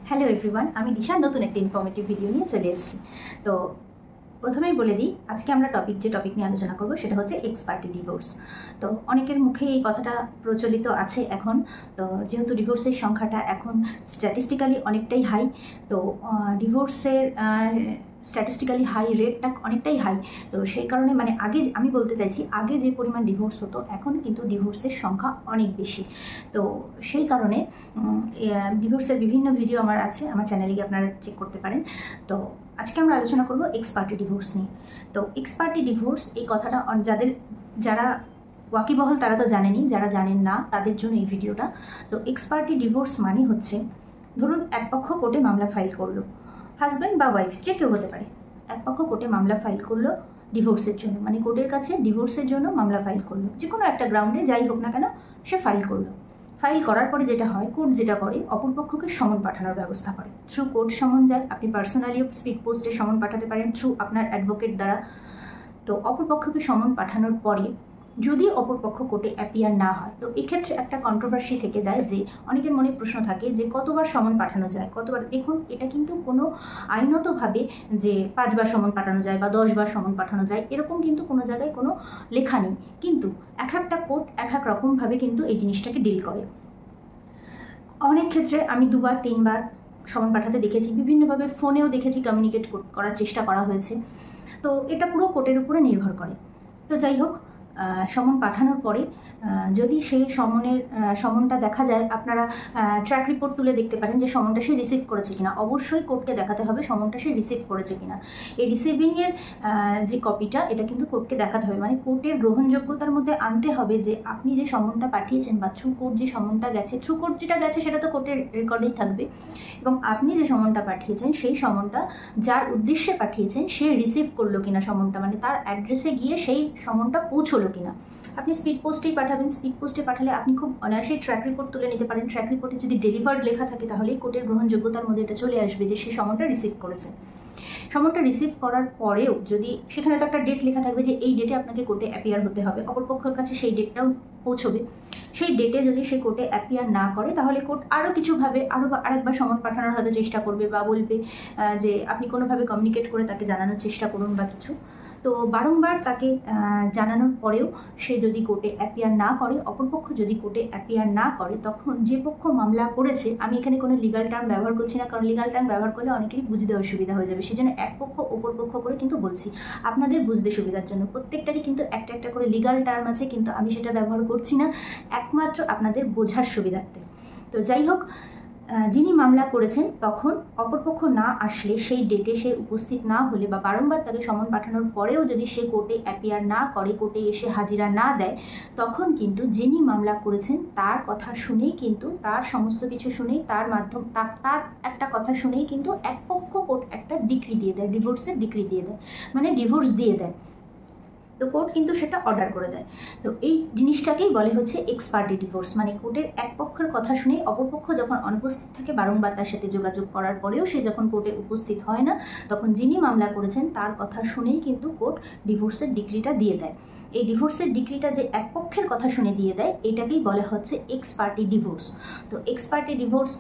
Hello everyone, আমি দিশা নতুন একটা ইনফরমেটিভ ভিডিও নিয়ে চলে এসেছি। তো প্রথমেই বলে দিই, আজকে আমরা যে টপিক নিয়ে আলোচনা করব সেটা হচ্ছে এক্স পার্টি ডিভোর্স। তো অনেকের মুখে এই কথাটা প্রচলিত আছে এখন। তো যেহেতু ডিভোর্সের সংখ্যাটা এখন স্ট্যাটিস্টিক্যালি অনেকটাই হাই, তো ডিভোর্সের স্ট্যাটিস্টিক্যালি হাই রেটটা অনেকটাই হাই। তো সেই কারণে আগে আমি বলতে চাইছি, আগে যে পরিমাণ ডিভোর্স হতো এখন কিন্তু ডিভোর্সের সংখ্যা অনেক বেশি। তো সেই কারণে ডিভোর্সের বিভিন্ন ভিডিও আমার আছে, আমার চ্যানেলে গিয়ে আপনারা চেক করতে পারেন। তো আজকে আমরা আলোচনা করব এক্স পার্টি ডিভোর্স নিয়ে। তো এক্স পার্টি ডিভোর্স এই কথাটা যারা ওয়াকিবহল তারা তো জানেনই, যারা জানেন না তাদের জন্য এই ভিডিওটা। তো এক্স পার্টি ডিভোর্স মানে হচ্ছে, ধরুন এক পক্ষ কোর্টে মামলা ফাইল করলো, হাজব্যান্ড বা ওয়াইফ যে কেউ হতে পারে, এক পক্ষ কোর্টে মামলা ফাইল করলো ডিভোর্সের জন্য, কোর্টের কাছে ডিভোর্সের জন্য মামলা ফাইল করলো, যে কোনো একটা গ্রাউন্ডে যাই হোক না কেন সে ফাইল করলো। ফাইল করার পরে যেটা হয়, কোর্ট যেটা করে অপরপক্ষকে সমন পাঠানোর ব্যবস্থা করে। থ্রু কোর্ট সমন যায়, আপনি পার্সোনালিও স্পিড পোস্টে সমন পাঠাতে পারেন থ্রু আপনার অ্যাডভোকেট দ্বারা। তো অপরপক্ষকে সমন পাঠানোর পরে যদি অপরপক্ষ কোর্টে অ্যাপিয়ার না হয়, তো এক্ষেত্রে একটা কন্ট্রোভার্সি থেকে যায় যে অনেকের মনে প্রশ্ন থাকে যে কতবার সমন পাঠানো যায়, কতবার। দেখুন, এটা কিন্তু কোনো আইনতভাবে যে 5 বার সমন পাঠানো যায় বা 10 বার সমন পাঠানো যায় এরকম কিন্তু কোনো জায়গায় কোনো লেখা নেই। কিন্তু এক একটা কোর্ট এক এক রকমভাবে কিন্তু এই জিনিসটাকে ডিল করে। অনেক ক্ষেত্রে আমি 2 বার 3 বার সমন পাঠাতে দেখেছি, বিভিন্নভাবে ফোনেও দেখেছি, কমিউনিকেট করার চেষ্টা করা হয়েছে। তো এটা পুরো কোর্টের উপরে নির্ভর করে। তো যাই হোক, সমন পাঠানোর পরে যদি সেই সমনটা দেখা যায়, আপনারা ট্র্যাক রিপোর্ট তুলে দেখতে পারেন যে সমনটা সে রিসিভ করেছে কিনা। অবশ্যই কোর্টকে দেখাতে হবে সমনটা সে রিসিভ করেছে কিনা। এই রিসিভিংয়ের যে কপিটা, এটা কিন্তু কোর্টকে দেখাতে হবে, কোর্টের গ্রহণযোগ্যতার মধ্যে আনতে হবে যে আপনি যে সমনটা পাঠিয়েছেন বা থ্রু কোর্ট যে সমনটা গেছে, থ্রু কোর্ট যেটা গেছে সেটা তো কোর্টের রেকর্ডেই থাকবে, এবং আপনি যে সমনটা পাঠিয়েছেন সেই সমনটা যার উদ্দেশ্যে পাঠিয়েছেন সে রিসিভ করলো কিনা সমনটা, তার অ্যাড্রেসে গিয়ে সেই সমনটা পৌঁছলো কিনা। আপনি স্পিড পোস্টেই পাঠাবেন, স্পিড পোস্টে পাঠালে আপনি খুব অনায়াসেই ট্র্যাক রিপোর্ট তুলে নিতে পারেন। ট্র্যাক রিপোর্টে যদি ডেলিভার্ড লেখা থাকে তাহলেই কোর্টের গ্রহণযোগ্যতার মধ্যে এটা চলে আসবে যে সে সমনটা রিসিভ করেছে। সমনটা রিসিভ করার পরেও যদি সেখানে তো একটা ডেট লেখা থাকবে যে এই ডেটে আপনাকে কোর্টে অ্যাপিয়ার হতে হবে, অপরপক্ষের কাছে সেই ডেটটাও পৌঁছবে। সেই ডেটে যদি সে কোর্টে অ্যাপিয়ার না করে তাহলে কোর্ট আরও কিছুভাবে আরেকবার সমন পাঠানোর হয়তো চেষ্টা করবে বা বলবে যে আপনি কোনোভাবে কমিউনিকেট করে তাকে জানানোর চেষ্টা করুন বা কিছু। তো বারংবার তাকে জানানোর পরেও সে যদি কোর্টে অ্যাপিয়ার না করে, অপরপক্ষ যদি কোর্টে অ্যাপিয়ার না করে, তখন যে পক্ষ মামলা করেছে, আমি এখানে কোনো লিগাল টার্ম ব্যবহার করছি না, কারণ লিগাল টার্ম ব্যবহার করলে অনেকেরই বুঝতে অসুবিধা হয়ে যাবে, সেজন্য এক পক্ষ অপর পক্ষ করে কিন্তু বলছি আপনাদের বুঝতে সুবিধার জন্য। প্রত্যেকটারই কিন্তু একটা একটা করে লিগাল টার্ম আছে, কিন্তু আমি সেটা ব্যবহার করছি না, একমাত্র আপনাদের বোঝার সুবিধার্থে। তো যাই হোক, যিনি মামলা করেছেন তখন অপরপক্ষ না আসলে, সেই ডেটে সে উপস্থিত না হলে বা বারংবার তাকে সমন পাঠানোর পরেও যদি সে কোর্টে অ্যাপিয়ার না করে, কোর্টে এসে হাজিরা না দেয়, তখন কিন্তু যিনি মামলা করেছেন তার কথা শুনেই কিন্তু, তার সমস্ত কিছু শুনেই, তার একটা কথা শুনেই কিন্তু এক পক্ষ কোর্ট একটা ডিক্রি দিয়ে দেয়, ডিভোর্সের ডিক্রি দিয়ে দেয়, ডিভোর্স দিয়ে দেয়। তো কোর্ট কিন্তু সেটা অর্ডার করে দেয়। তো এই জিনিসটাকেই বলে হচ্ছে এক্স পার্টি ডিভোর্স, কোর্টের এক পক্ষের কথা শুনেই অপরপক্ষ যখন অনুপস্থিত থাকে, বারংবার তার সাথে যোগাযোগ করার পরেও সে যখন কোর্টে উপস্থিত হয় না, তখন যিনি মামলা করেছেন তার কথা শুনেই কিন্তু কোর্ট ডিভোর্সের ডিক্রিটা দিয়ে দেয়। এই ডিভোর্সের ডিক্রিটা যে এক পক্ষের কথা শুনে দিয়ে দেয়, এটাকেই বলা হচ্ছে এক্স পার্টি ডিভোর্স। তো এক্স পার্টি ডিভোর্স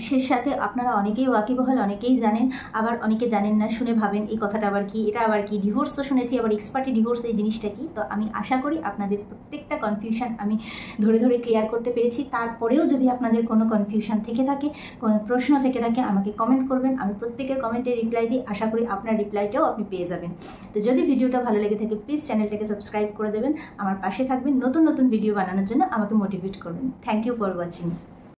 সে সাথে আপনারা অনেকেই ওয়াকিবহাল, অনেকেই জানেন, আবার অনেকে জানেন না, শুনে ভাবেন এই কথাটা আবার কি, এটা আবার কি, ডিভোর্স তো শুনেছি, আবার এক্স পার্টি ডিভোর্স এই জিনিসটা কি। তো আমি আশা করি আপনাদের প্রত্যেকটা কনফিউশন আমি ধরে ধরে ক্লিয়ার করতে পেরেছি। তারপরেও যদি আপনাদের কোনো কনফিউশন থেকে থাকে, কোনো প্রশ্ন থেকে থাকে, আমাকে কমেন্ট করবেন, আমি প্রত্যেকের কমেন্টে রিপ্লাই দিই। আশা করি আপনার রিপ্লাইটাও আপনি পেয়ে যাবেন। তো যদি ভিডিওটা ভালো লেগে থাকে প্লিজ চ্যানেলটাকে সাবস্ক্রাইব করে দেবেন, আমার পাশে থাকবেন, নতুন নতুন ভিডিও বানানোর জন্য আমাকে মোটিভেট করবেন। Thank you for watching.